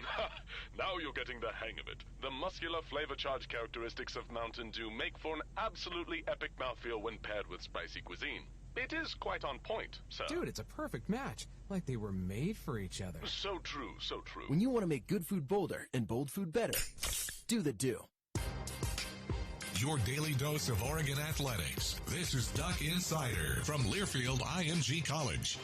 Now you're getting the hang of it. The muscular flavor charge characteristics of Mountain Dew make for an absolutely epic mouthfeel when paired with spicy cuisine. It is quite on point, sir. Dude, it's a perfect match. Like they were made for each other. So true, so true. When you want to make good food bolder and bold food better, do the Dew. Your daily dose of Oregon athletics. This is Duck Insider from Learfield IMG College.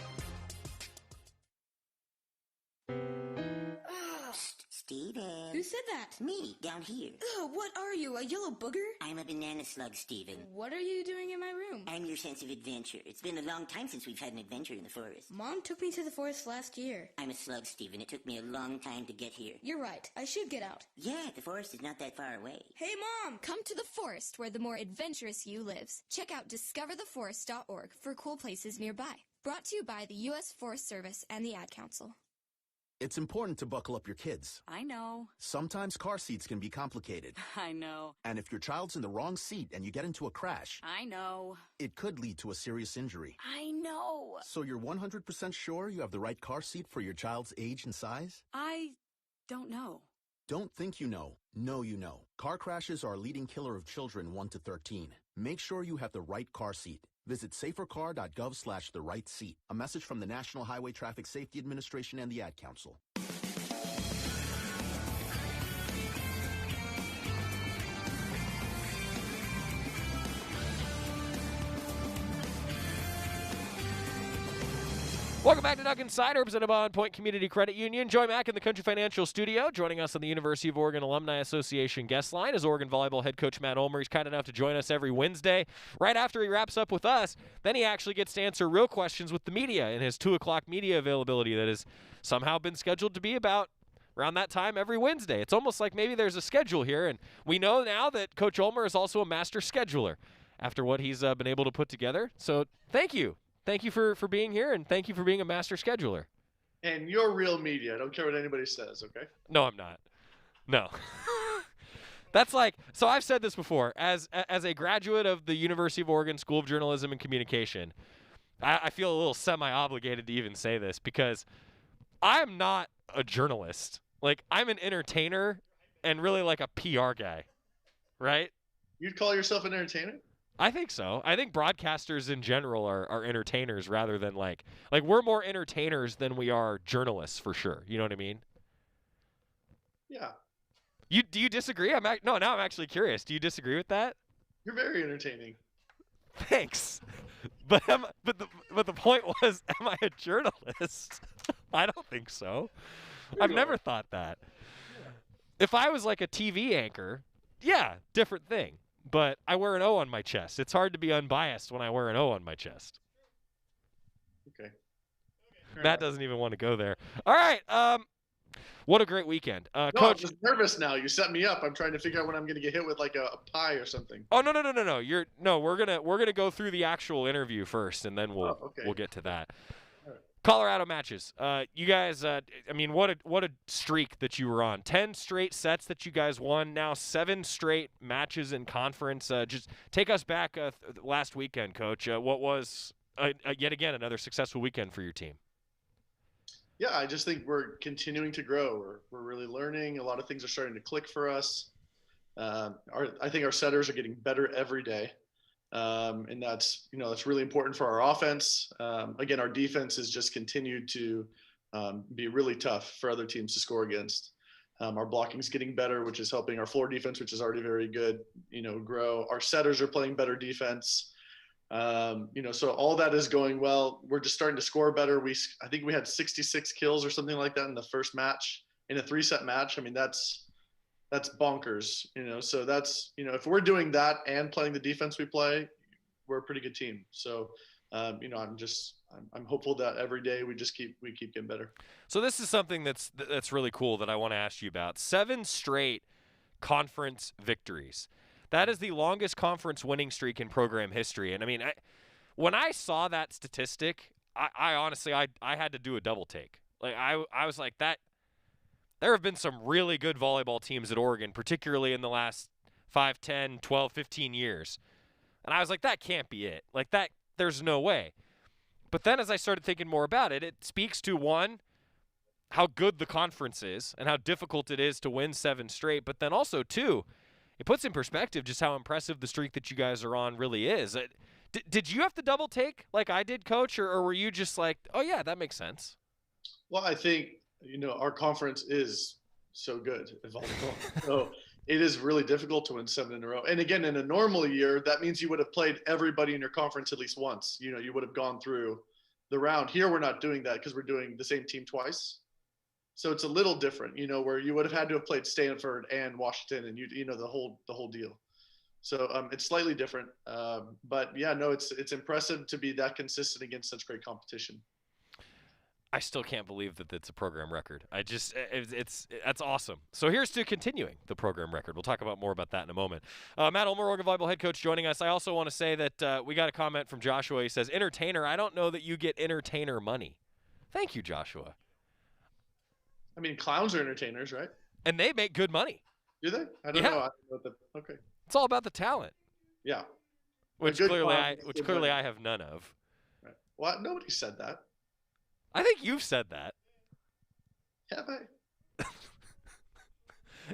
Steven. Who said that? Me, down here. Ugh, what are you, a yellow booger? I'm a banana slug, Steven. What are you doing in my room? I'm your sense of adventure. It's been a long time since we've had an adventure in the forest. Mom took me to the forest last year. I'm a slug, Steven. It took me a long time to get here. You're right. I should get out. Yeah, the forest is not that far away. Hey, Mom! Come to the forest where the more adventurous you lives. Check out discovertheforest.org for cool places nearby. Brought to you by the U.S. Forest Service and the Ad Council. It's important to buckle up your kids. I know. Sometimes car seats can be complicated. I know. And if your child's in the wrong seat and you get into a crash, I know. It could lead to a serious injury. I know. So you're 100% sure you have the right car seat for your child's age and size? I don't know. Don't think you know. Know you know. Car crashes are a leading killer of children 1 to 13. Make sure you have the right car seat. Visit safercar.gov/the-right-seat. A message from the National Highway Traffic Safety Administration and the Ad Council. Welcome back to Duck Insider, presented by On Point Community Credit Union. Joy Mack in the Country Financial Studio. Joining us on the University of Oregon Alumni Association guest line is Oregon volleyball head coach Matt Ulmer. He's kind enough to join us every Wednesday. Right after he wraps up with us, then he actually gets to answer real questions with the media in his 2 o'clock media availability that has somehow been scheduled to be about around that time every Wednesday. It's almost like maybe there's a schedule here, and we know now that Coach Ulmer is also a master scheduler after what he's been able to put together. So thank you. Thank you for being here, and thank you for being a master scheduler. And you're real media. I don't care what anybody says, okay? No, I'm not. No. That's like, so I've said this before. As a graduate of the University of Oregon School of Journalism and Communication, I feel a little semi-obligated to even say this because I'm not a journalist. Like, I'm an entertainer and really like a PR guy, right? You'd call yourself an entertainer? I think so. I think broadcasters in general are entertainers rather than like we're more entertainers than we are journalists for sure. You know what I mean? Yeah. Do you disagree? No, now I'm actually curious. Do you disagree with that? You're very entertaining. Thanks. But the point was, am I a journalist? I don't think so. I've never thought that. Yeah. If I was like a TV anchor, yeah, different thing. But I wear an O on my chest. It's hard to be unbiased when I wear an O on my chest. Okay. Matt doesn't even want to go there. All right. What a great weekend. No, Coach, I'm just nervous now. You set me up. I'm trying to figure out when I'm going to get hit with like a pie or something. Oh, no. We're gonna go through the actual interview first, and then we'll get to that. Colorado matches. You guys, what a streak that you were on. 10 straight sets that you guys won. Now 7 straight matches in conference. Just take us back last weekend, Coach. What was, yet again, another successful weekend for your team? Yeah, I just think we're continuing to grow. We're really learning. A lot of things are starting to click for us. I think our setters are getting better every day. And that's really important for our offense. Again, our defense has just continued to be really tough for other teams to score against. Our blocking is getting better, which is helping our floor defense, which is already very good, grow. Our setters are playing better defense. So all that is going well. We're just starting to score better. I think we had 66 kills or something like that in the first match, in a 3-set match. I mean, that's bonkers, so that's, if we're doing that and playing the defense we play, we're a pretty good team. So, I'm hopeful that every day we keep getting better. So this is something that's really cool that I want to ask you about. 7 straight conference victories. That is the longest conference winning streak in program history. And when I saw that statistic, I honestly had to do a double take. Like I was like that. There have been some really good volleyball teams at Oregon, particularly in the last 5, 10, 12, 15 years. And I was like, that can't be it. Like that, there's no way. But then as I started thinking more about it, it speaks to, one, how good the conference is and how difficult it is to win 7 straight. But then also, 2, it puts in perspective just how impressive the streak that you guys are on really is. Did you have to double take like I did, Coach, or were you just like, oh, yeah, that makes sense? Well, I think – our conference is so good at volleyball. So it is really difficult to win 7 in a row. And again, in a normal year, that means you would have played everybody in your conference at least once. You would have gone through the round. Here, we're not doing that because we're doing the same team twice. So it's a little different, where you would have had to have played Stanford and Washington and the whole deal. So it's slightly different. But yeah, no, it's impressive to be that consistent against such great competition. I still can't believe that it's a program record. That's awesome. So here's to continuing the program record. We'll talk more about that in a moment. Matt Ulmer, Oregon volleyball head coach, joining us. I also want to say that we got a comment from Joshua. He says, entertainer, I don't know that you get entertainer money. Thank you, Joshua. I mean, clowns are entertainers, right? And they make good money. Do they? I don't know. Okay. It's all about the talent. Yeah. Which clearly I have none of. Right. Well, nobody said that. I think you've said that. Have I?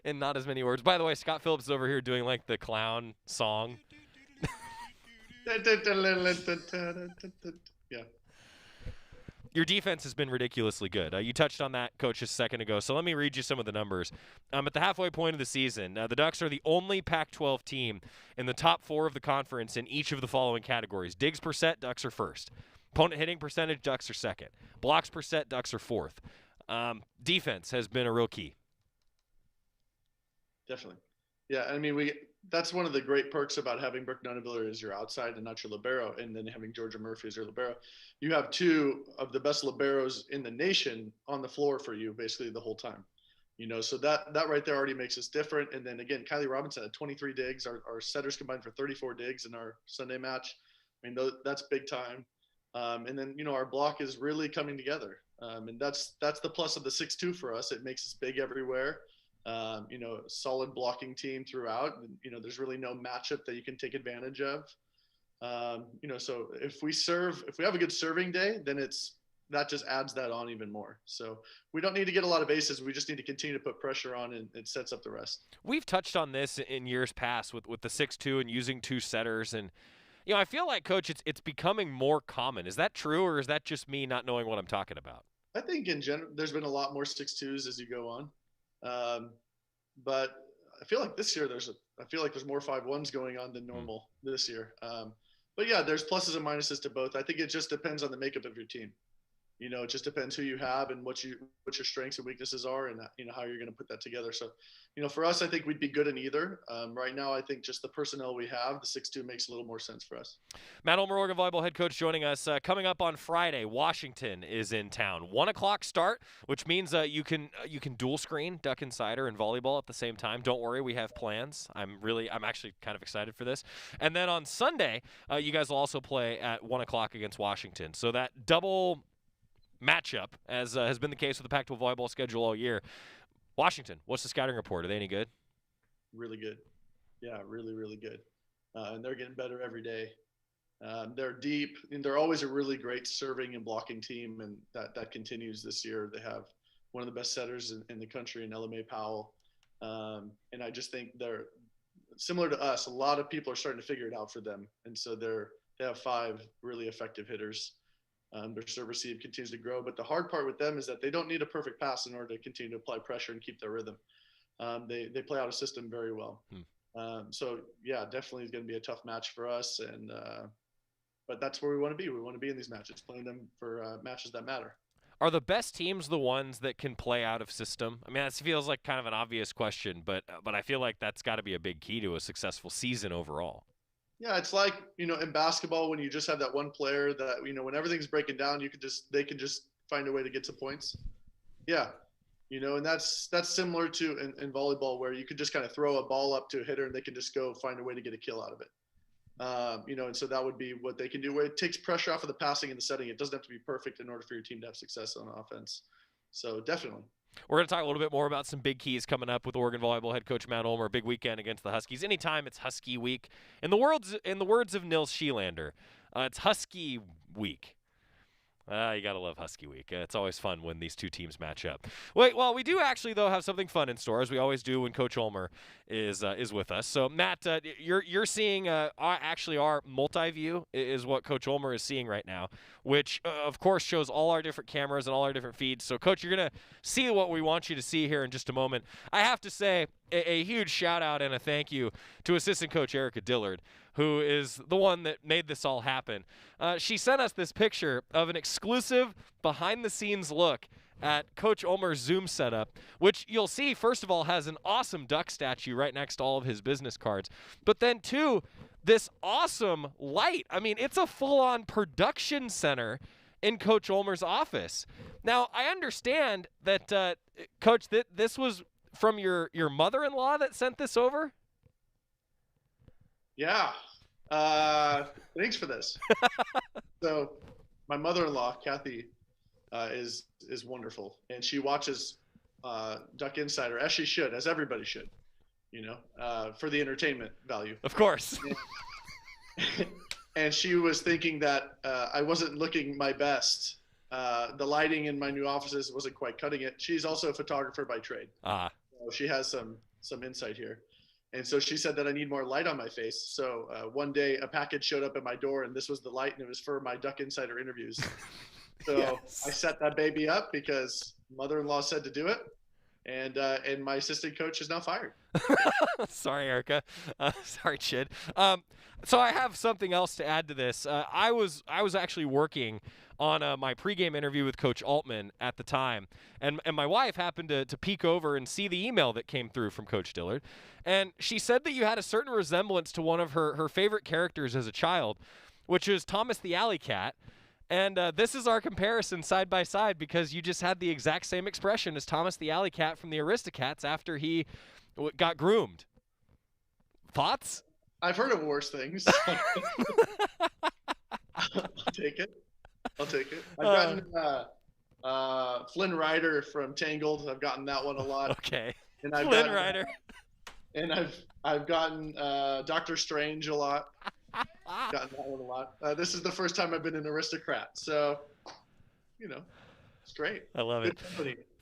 In not as many words. By the way, Scott Phillips is over here doing like the clown song. Yeah. Your defense has been ridiculously good. You touched on that, Coach, just a second ago. So let me read you some of the numbers. At the halfway point of the season, the Ducks are the only Pac-12 team in the top 4 of the conference in each of the following categories. Digs per set, Ducks are first. Opponent hitting percentage, Ducks are second. Blocks per set, Ducks are fourth. Defense has been a real key. Definitely. Yeah, I mean, that's one of the great perks about having Brooke Nunaviller as your outside and not your libero, and then having Georgia Murphy as your libero. You have two of the best liberos in the nation on the floor for you basically the whole time. So that right there already makes us different. And then again, Kylie Robinson had 23 digs. Our setters combined for 34 digs in our Sunday match. I mean, that's big time. And then, our block is really coming together. And that's the plus of the 6-2 for us. It makes us big everywhere. Solid blocking team throughout. And, there's really no matchup that you can take advantage of. So if we have a good serving day, then that just adds that on even more. So we don't need to get a lot of aces. We just need to continue to put pressure on, and it sets up the rest. We've touched on this in years past with the 6-2 and using two setters. And, I feel like, Coach, it's becoming more common. Is that true, or is that just me not knowing what I'm talking about? I think in general, there's been a lot more 6-2s as you go on. But I feel like this year there's more 5-1s going on than normal this year. But yeah, there's pluses and minuses to both. I think it just depends on the makeup of your team. It just depends who you have and what your strengths and weaknesses are, and how you're going to put that together. So, for us, I think we'd be good in either. Right now, I think just the personnel we have, the 6-2 makes a little more sense for us. Matt Ulmer, Oregon volleyball head coach, joining us. Coming up on Friday, Washington is in town. 1:00 start, which means you can dual screen Duck Insider and volleyball at the same time. Don't worry, we have plans. I'm actually kind of excited for this. And then on Sunday, you guys will also play at 1:00 against Washington. So that double matchup, as has been the case with the Pac-12 volleyball schedule all year. Washington, what's the scouting report? Are they any good? Really good. Yeah, really, really good. And they're getting better every day. They're deep, and they're always a really great serving and blocking team, and that continues this year. They have one of the best setters in the country in LMA Powell. And I just think they're similar to us. A lot of people are starting to figure it out for them. And so they have 5 really effective hitters. Their serve receive continues to grow, but the hard part with them is that they don't need a perfect pass in order to continue to apply pressure and keep their rhythm. They play out a system very well. So yeah, definitely is going to be a tough match for us, but that's where we want to be. We want to be in these matches, playing them for matches that matter. Are the best teams the ones that can play out of system? I mean, that feels like kind of an obvious question, but I feel like that's got to be a big key to a successful season overall. Yeah, it's like, in basketball when you just have that one player that, when everything's breaking down, they can just find a way to get some points. Yeah. And that's similar to in volleyball, where you could just kind of throw a ball up to a hitter and they can just go find a way to get a kill out of it. And so that would be what they can do, where it takes pressure off of the passing and the setting. It doesn't have to be perfect in order for your team to have success on offense. So definitely. We're going to talk a little bit more about some big keys coming up with Oregon volleyball head coach Matt Ulmer. Big weekend against the Huskies. Anytime it's Husky week. In the words of Nils Schelander, it's Husky week. You got to love Husky Week. It's always fun when these two teams match up. Well, we do actually, though, have something fun in store, as we always do when Coach Ulmer is with us. So, Matt, you're seeing our multi-view is what Coach Ulmer is seeing right now, which, of course, shows all our different cameras and all our different feeds. So, Coach, you're going to see what we want you to see here in just a moment. I have to say a huge shout-out and a thank you to Assistant Coach Erica Dillard, who is the one that made this all happen. She sent us this picture of an exclusive behind-the-scenes look at Coach Ulmer's Zoom setup, which you'll see, first of all, has an awesome duck statue right next to all of his business cards. But then, two, this awesome light. I mean, it's a full-on production center in Coach Ulmer's office. Now, I understand that, Coach, this was from your mother-in-law that sent this over? Yeah. Thanks for this. So my mother-in-law, Kathy, is wonderful, and she watches Duck Insider, as she should, as everybody should, for the entertainment value. Of course. And she was thinking that I wasn't looking my best. The lighting in my new offices wasn't quite cutting it. She's also a photographer by trade. So she has some insight here. And so she said that I need more light on my face. So one day a package showed up at my door, and this was the light, and it was for my Duck Insider interviews. So yes. I set that baby up because mother-in-law said to do it. and my assistant coach is now fired. Sorry, Erica. Sorry, Chid. So I have something else to add to this. I was actually working on my pregame interview with Coach Altman at the time, and my wife happened to peek over and see the email that came through from Coach Dillard, and she said that you had a certain resemblance to one of her favorite characters as a child, which is Thomas the Alley Cat. And this is our comparison side by side because you just had the exact same expression as Thomas the Alley Cat from the Aristocats after he got groomed. Thoughts? I've heard of worse things. I'll take it. I've gotten Flynn Rider from Tangled. I've gotten that one a lot. Okay. And Flynn Rider. And I've gotten Doctor Strange a lot. Gotten that one a lot. This is the first time I've been an aristocrat, so it's great. I love it.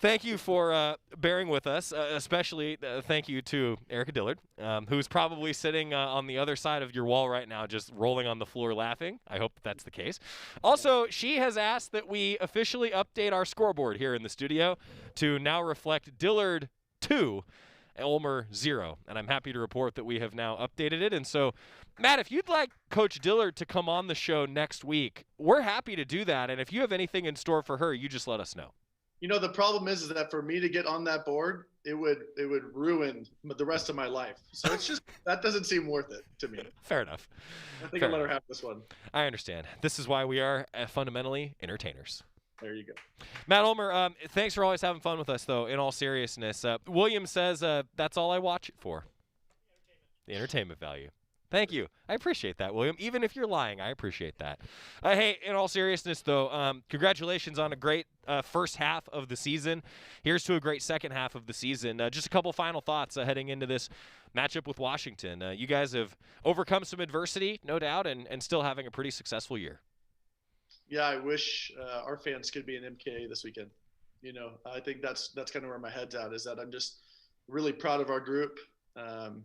Thank you for bearing with us, especially thank you to Erica Dillard, who's probably sitting on the other side of your wall right now, just rolling on the floor laughing. I hope that's the case. Also, she has asked that we officially update our scoreboard here in the studio to now reflect Dillard 2. Ulmer 0, and I'm happy to report that we have now updated it. And so, Matt, if you'd like Coach Dillard to come on the show next week, we're happy to do that. And if you have anything in store for her, you just let us know. The problem is that for me to get on that board, it would ruin the rest of my life. So it's just that doesn't seem worth it to me. Fair enough. I think I'll let her have this one. I understand. This is why we are fundamentally entertainers. There you go. Matt Ulmer, thanks for always having fun with us, though, in all seriousness. William says that's all I watch it for. The entertainment value. Thank you. I appreciate that, William. Even if you're lying, I appreciate that. Hey, in all seriousness, though, congratulations on a great first half of the season. Here's to a great second half of the season. Just a couple final thoughts heading into this matchup with Washington. You guys have overcome some adversity, no doubt, and still having a pretty successful year. Yeah, I wish our fans could be in MKA this weekend. I think that's kind of where my head's at, is that I'm just really proud of our group. And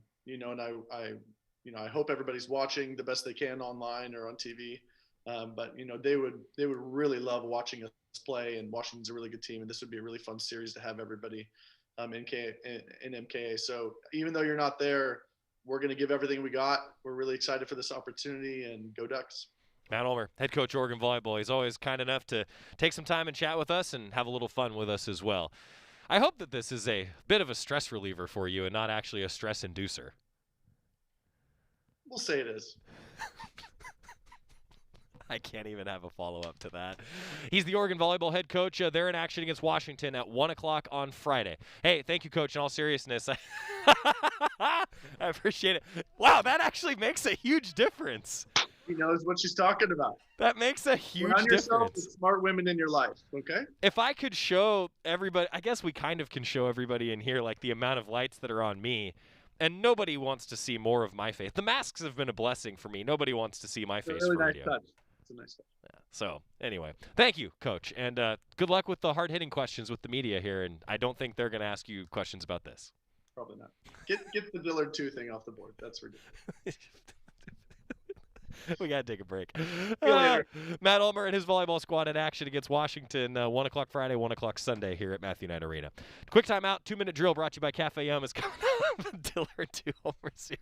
I hope everybody's watching the best they can online or on TV. But they would really love watching us play, and Washington's a really good team, and this would be a really fun series to have everybody in MKA. So even though you're not there, we're going to give everything we got. We're really excited for this opportunity, and go Ducks. Matt Ulmer, head coach Oregon Volleyball. He's always kind enough to take some time and chat with us and have a little fun with us as well. I hope that this is a bit of a stress reliever for you and not actually a stress inducer. We'll say it is. I can't even have a follow-up to that. He's the Oregon Volleyball head coach. They're in action against Washington at 1 o'clock on Friday. Hey, thank you, Coach, in all seriousness. I appreciate it. Wow, that actually makes a huge difference. He knows what she's talking about. That makes a huge Surround yourself difference. with smart women in your life, okay? If I could show everybody, I guess we kind of can show everybody in here, like, the amount of lights that are on me, and nobody wants to see more of my face. The masks have been a blessing for me. Nobody wants to see my face really for nice radio. touch. It's a nice touch. Yeah. So, anyway, thank you, Coach, and good luck with the hard-hitting questions with the media here, and I don't think they're going to ask you questions about this. Probably not. Get the Dillard 2 thing off the board. That's ridiculous. We got to take a break. Matt Ulmer and his volleyball squad in action against Washington, 1 o'clock Friday, 1 o'clock Sunday here at Matthew Knight Arena. Quick timeout, 2-minute drill brought to you by Cafe Yum is coming up. Dillard 2, Ulmer 0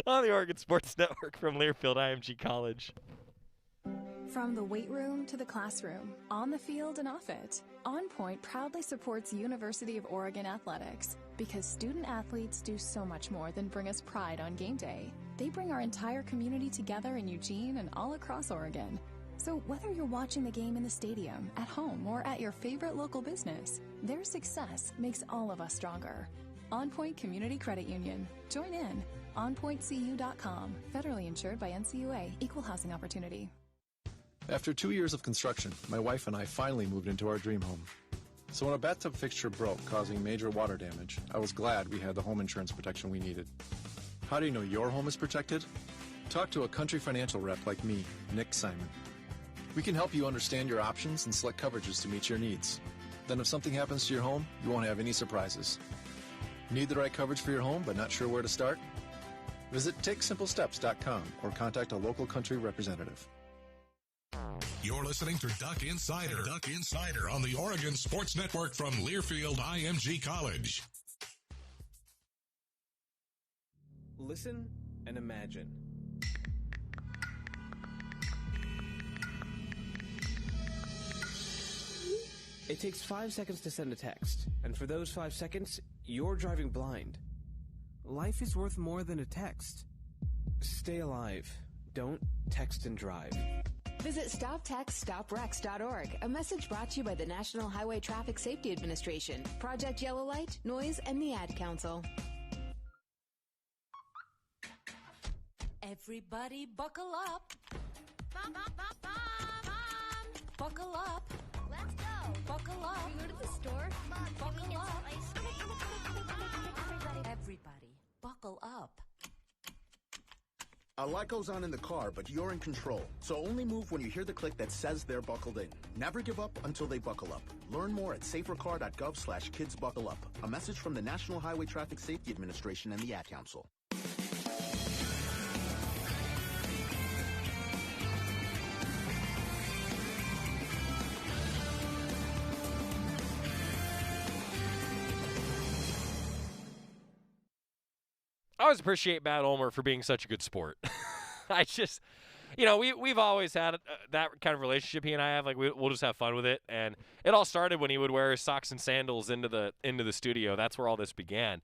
on the Oregon Sports Network from Learfield IMG College. From the weight room to the classroom, on the field and off it, On Point proudly supports University of Oregon athletics because student athletes do so much more than bring us pride on game day. They bring our entire community together in Eugene and all across Oregon. So whether you're watching the game in the stadium, at home, or at your favorite local business, their success makes all of us stronger. On Point Community Credit Union. Join in. OnPointCU.com. Federally insured by NCUA. Equal housing opportunity. After 2 years of construction, my wife and I finally moved into our dream home. So when a bathtub fixture broke, causing major water damage, I was glad we had the home insurance protection we needed. How do you know your home is protected? Talk to a Country Financial rep like me, Nick Simon. We can help you understand your options and select coverages to meet your needs. Then if something happens to your home, you won't have any surprises. Need the right coverage for your home but not sure where to start? Visit TakeSimpleSteps.com or contact a local Country representative. You're listening to Duck Insider. Duck Insider on the Oregon Sports Network from Learfield IMG College. Listen and imagine. It takes 5 seconds to send a text, and for those 5 seconds, you're driving blind. Life is worth more than a text. Stay alive. Don't text and drive. Visit StopTextStopWrecks.org, a message brought to you by the National Highway Traffic Safety Administration, Project Yellow Light, Noise, and the Ad Council. Everybody buckle up. Buckle up. Let's go. Buckle up. Can we go to the store? Buckle up. Everybody, buckle up. A lot goes on in the car, but you're in control. So only move when you hear the click that says they're buckled in. Never give up until they buckle up. Learn more at safercar.gov/kidsbuckleup. A message from the National Highway Traffic Safety Administration and the Ad Council. I always appreciate Matt Ulmer for being such a good sport. I just, we've always had that kind of relationship he and I have. Like we'll just have fun with it, and it all started when he would wear his socks and sandals into the studio. That's where all this began.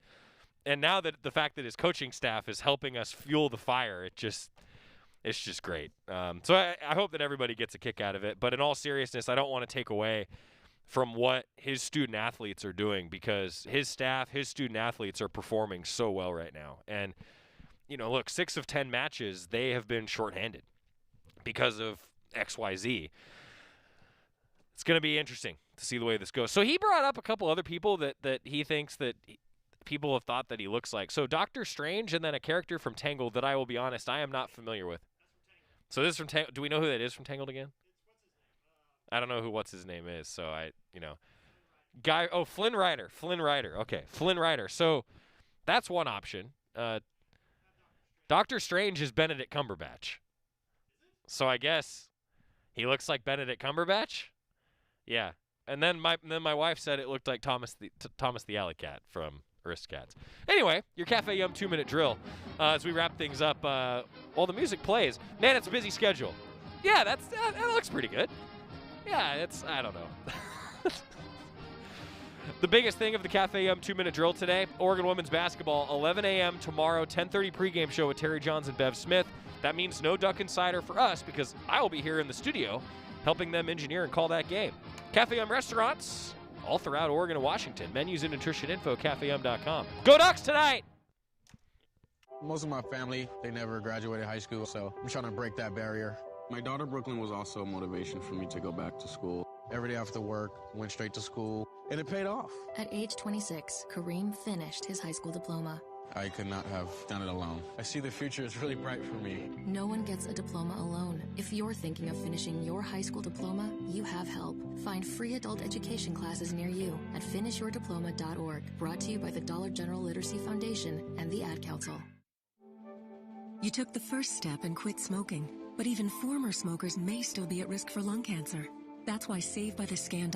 And now that the fact that his coaching staff is helping us fuel the fire, it's just great. So I hope that everybody gets a kick out of it. But in all seriousness, I don't want to take away from what his student athletes are doing, because his staff, his student athletes are performing so well right now. And, look, 6 of 10 matches, they have been shorthanded because of XYZ. It's going to be interesting to see the way this goes. So he brought up a couple other people that he thinks that people have thought that he looks like. So Dr. Strange and then a character from Tangled that I will be honest, I am not familiar with. So this is from Tangled. Do we know who that is from Tangled again? I don't know what's his name is, so Flynn Rider. Okay, Flynn Rider. So that's one option. Doctor Strange is Benedict Cumberbatch. So I guess he looks like Benedict Cumberbatch? Yeah. And then my wife said it looked like Thomas the Alley Cat from Aristocats. Anyway, your Cafe Yum 2-minute drill. As we wrap things up, while the music plays. Man, it's a busy schedule. Yeah, that looks pretty good. Yeah, I don't know. The biggest thing of the Cafe Yum 2-minute drill today, Oregon women's basketball, 11 a.m. tomorrow, 10:30 pregame show with Terry Johns and Bev Smith. That means no Duck Insider for us because I will be here in the studio helping them engineer and call that game. Cafe Yum restaurants all throughout Oregon and Washington. Menus and nutrition info, cafeyum.com. Go Ducks tonight! Most of my family, they never graduated high school, so I'm trying to break that barrier. My daughter, Brooklyn, was also a motivation for me to go back to school. Every day after work, went straight to school, and it paid off. At age 26, Kareem finished his high school diploma. I could not have done it alone. I see the future is really bright for me. No one gets a diploma alone. If you're thinking of finishing your high school diploma, you have help. Find free adult education classes near you at finishyourdiploma.org. Brought to you by the Dollar General Literacy Foundation and the Ad Council. You took the first step and quit smoking, but even former smokers may still be at risk for lung cancer. That's why Save by the Scan